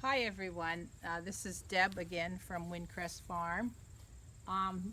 Hi everyone, this is Deb again from Wind Crest Farm.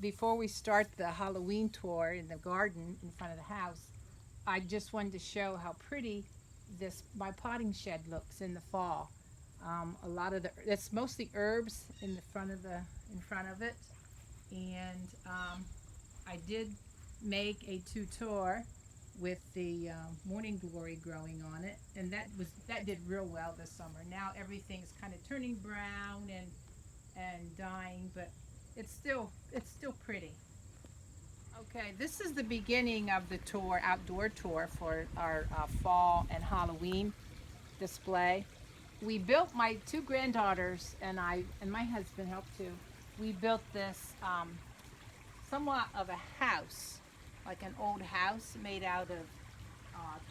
Before we start the Halloween tour in the garden in front of the house, I just wanted to show how pretty this my potting shed looks in the fall. A lot of it's mostly herbs in the front of it, and I did make a tutor with the morning glory growing on it, and that did real well this summer. Now everything's kind of turning brown and dying, but it's still pretty. Okay, this is the beginning of the tour, outdoor tour for our fall and Halloween display. We built, my two granddaughters and I and my husband helped too. We built this somewhat of a house, like an old house made out of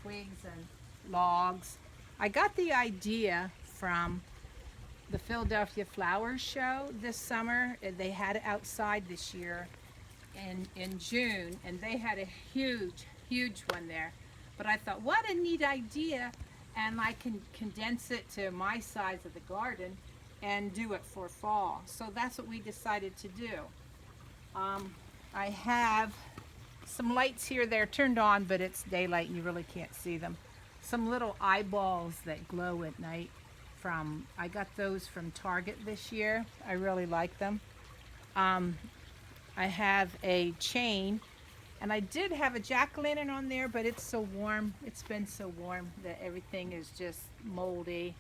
twigs and logs. I got the idea from the Philadelphia Flowers Show this summer. They had it outside this year in June, and they had a huge one there. But I thought, what a neat idea, and I can condense it to my size of the garden and do it for fall. So that's what we decided to do. I have some lights here. They're turned on, but it's daylight and you really can't see them. Some little eyeballs that glow at night. I got those from Target this year. I really like them. I have a chain, and I did have a jack-o'-lantern on there, but it's so warm. It's been so warm that everything is just moldy.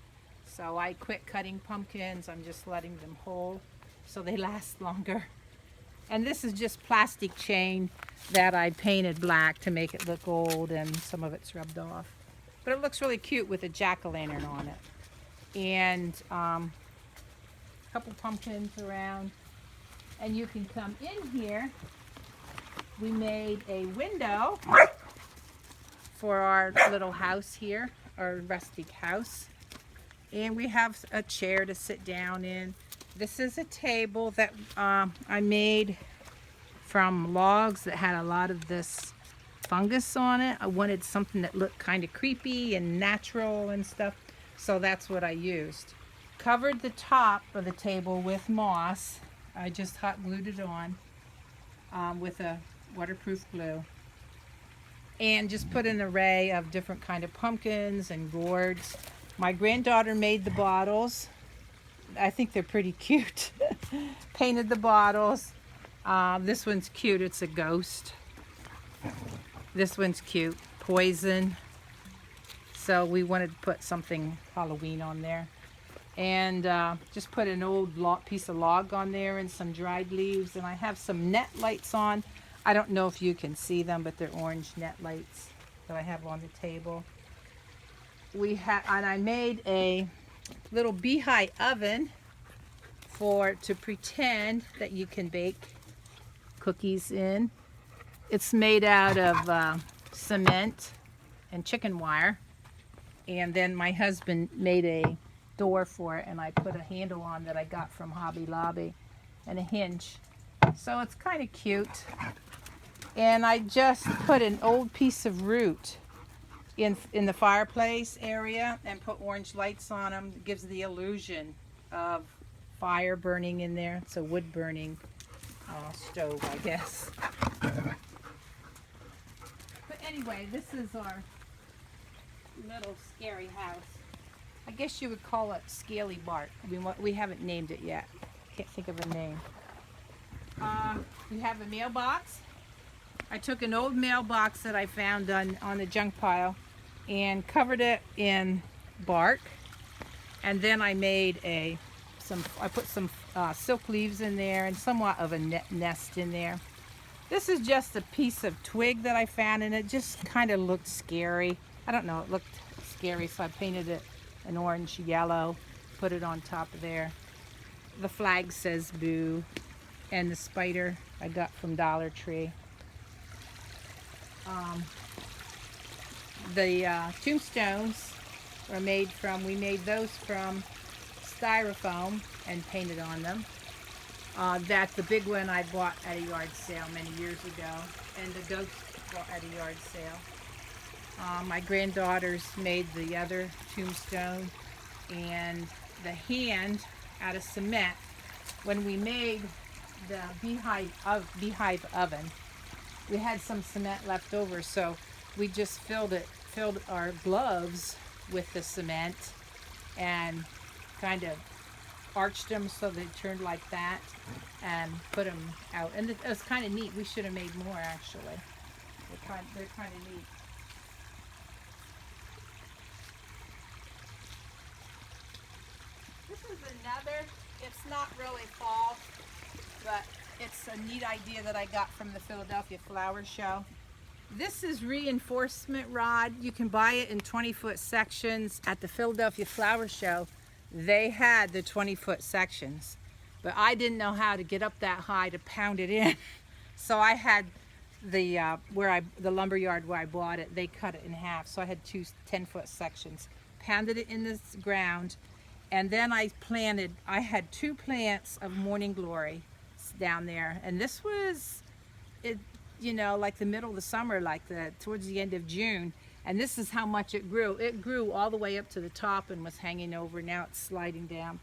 So I quit cutting pumpkins. I'm just letting them hold so they last longer. And this is just plastic chain that I painted black to make it look old, and some of it's rubbed off. But it looks really cute with a jack-o'-lantern on it. And a couple pumpkins around. And you can come in here. We made a window for our little house here, our rustic house. And we have a chair to sit down in. This is a table that I made from logs that had a lot of this fungus on it. I wanted something that looked kind of creepy and natural and stuff, so that's what I used. Covered the top of the table with moss. I just hot glued it on with a waterproof glue, and just put an array of different kind of pumpkins and gourds. My granddaughter made the bottles. I think they're pretty cute. Painted the bottles. This one's cute. It's a ghost. This one's cute. Poison. So we wanted to put something Halloween on there. And just put an old piece of log on there and some dried leaves. And I have some net lights on. I don't know if you can see them, but they're orange net lights that I have on the table. And I made a little Beehive Oven to pretend that you can bake cookies in. It's made out of cement and chicken wire. And then my husband made a door for it, and I put a handle on that I got from Hobby Lobby and a hinge. So it's kind of cute. And I just put an old piece of root in the fireplace area and put orange lights on them. It gives the illusion of fire burning in there. It's a wood burning stove, I guess. But anyway, this is our little scary house. I guess you would call it Scaly Bark. We haven't named it yet. Can't think of a name. We have a mailbox. I took an old mailbox that I found on the junk pile and covered it in bark. And then I made I put some silk leaves in there and somewhat of a nest in there. This is just a piece of twig that I found, and it just kind of looked scary. I don't know, it looked scary, so I painted it an orange yellow, put it on top of there. The flag says boo, and the spider I got from Dollar Tree. The tombstones we made those from styrofoam and painted on them. That's the big one I bought at a yard sale many years ago, and the ghost bought at a yard sale. My granddaughters made the other tombstone, and the hand out of cement. When we made the Beehive Oven, we had some cement left over, so we just filled our gloves with the cement and kind of arched them so they turned like that and put them out. And it was kind of neat. We should have made more, actually. They're kind of neat. This is another, it's not really fall, but it's a neat idea that I got from the Philadelphia Flower Show. This is reinforcement rod. You can buy it in 20-foot sections. At the Philadelphia Flower Show, they had the 20-foot sections, but I didn't know how to get up that high to pound it in. So I had the lumber yard where I bought it, they cut it in half. So I had two 10-foot sections, pounded it in the ground, and then I had 2 plants of morning glory down there. And this was, like the middle of the summer, towards the end of June. And this is how much it grew. It grew all the way up to the top and was hanging over. Now it's sliding down.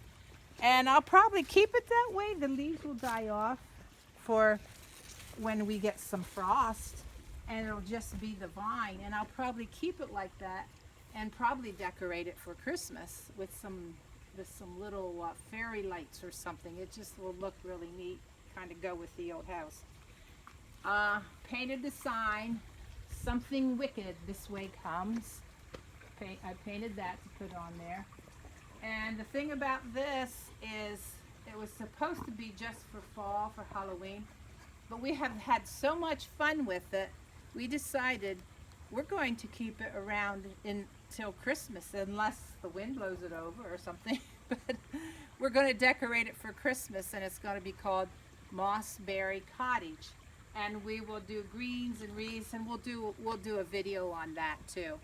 And I'll probably keep it that way. The leaves will die off for when we get some frost. And it'll just be the vine. And I'll probably keep it like that and probably decorate it for Christmas with some little fairy lights or something. It just will look really neat, kind of go with the old house. Painted the sign. Something wicked this way comes. I painted that to put on there. And the thing about this is it was supposed to be just for fall, for Halloween, but we have had so much fun with it, we decided we're going to keep it around until Christmas, unless the wind blows it over or something. But we're going to decorate it for Christmas, and it's going to be called Mossberry Cottage. And we will do greens and wreaths, and we'll do a video on that too,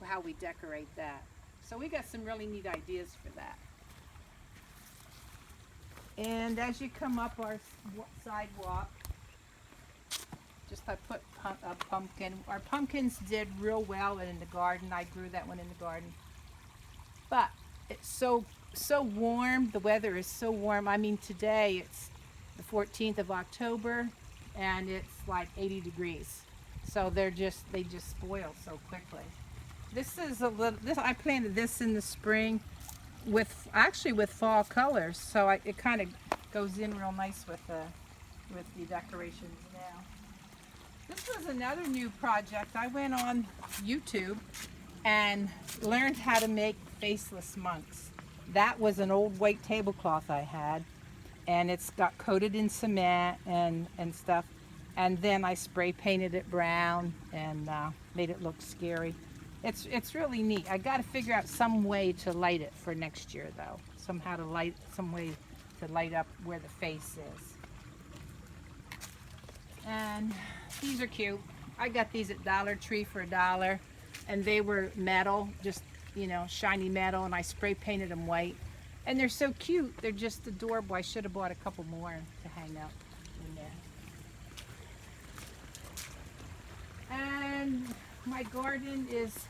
how we decorate that. So we got some really neat ideas for that. And as you come up our sidewalk, I put a pumpkin. Our pumpkins did real well in the garden. I grew that one in the garden. But it's so warm. The weather is so warm. I mean, today it's the 14th of October. And it's like 80 degrees, so they just spoil so quickly. This is I planted this in the spring with fall colors, so it kind of goes in real nice with the decorations now. This was another new project. I went on YouTube and learned how to make Faceless Monks. That was an old white tablecloth I had. And it's got coated in cement and stuff. And then I spray painted it brown and made it look scary. It's really neat. I got to figure out some way to light it for next year, though. Some way to light up where the face is. And these are cute. I got these at Dollar Tree for $1, and they were metal, just shiny metal, and I spray painted them white. And they're so cute. They're just adorable. I should have bought a couple more to hang up in there. And my garden is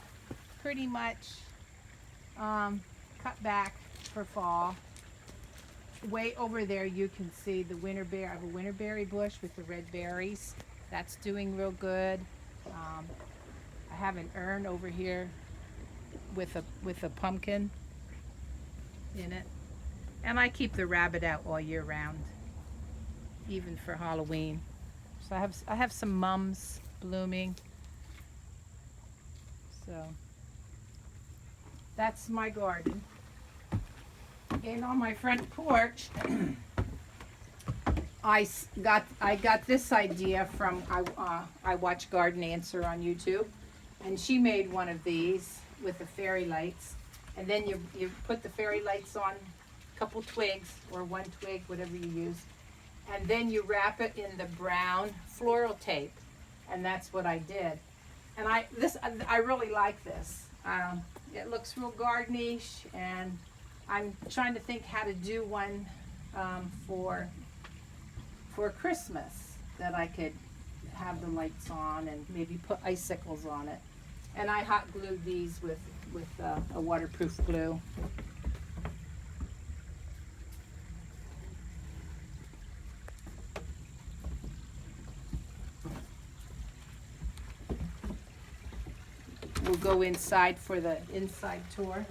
pretty much cut back for fall. Way over there you can see the winterberry. I have a winterberry bush with the red berries. That's doing real good. I have an urn over here with a pumpkin in it, and I keep the rabbit out all year round, even for Halloween. So I have some mums blooming. So that's my garden. And on my front porch, I got this idea from I watch Garden Answer on YouTube, and she made one of these with the fairy lights. And then you put the fairy lights on a couple twigs or one twig, whatever you use. And then you wrap it in the brown floral tape. And that's what I did. And I really like this. It looks real gardenish, and I'm trying to think how to do one for Christmas that I could have the lights on and maybe put icicles on it. And I hot glued these with a waterproof glue. go inside for the inside tour.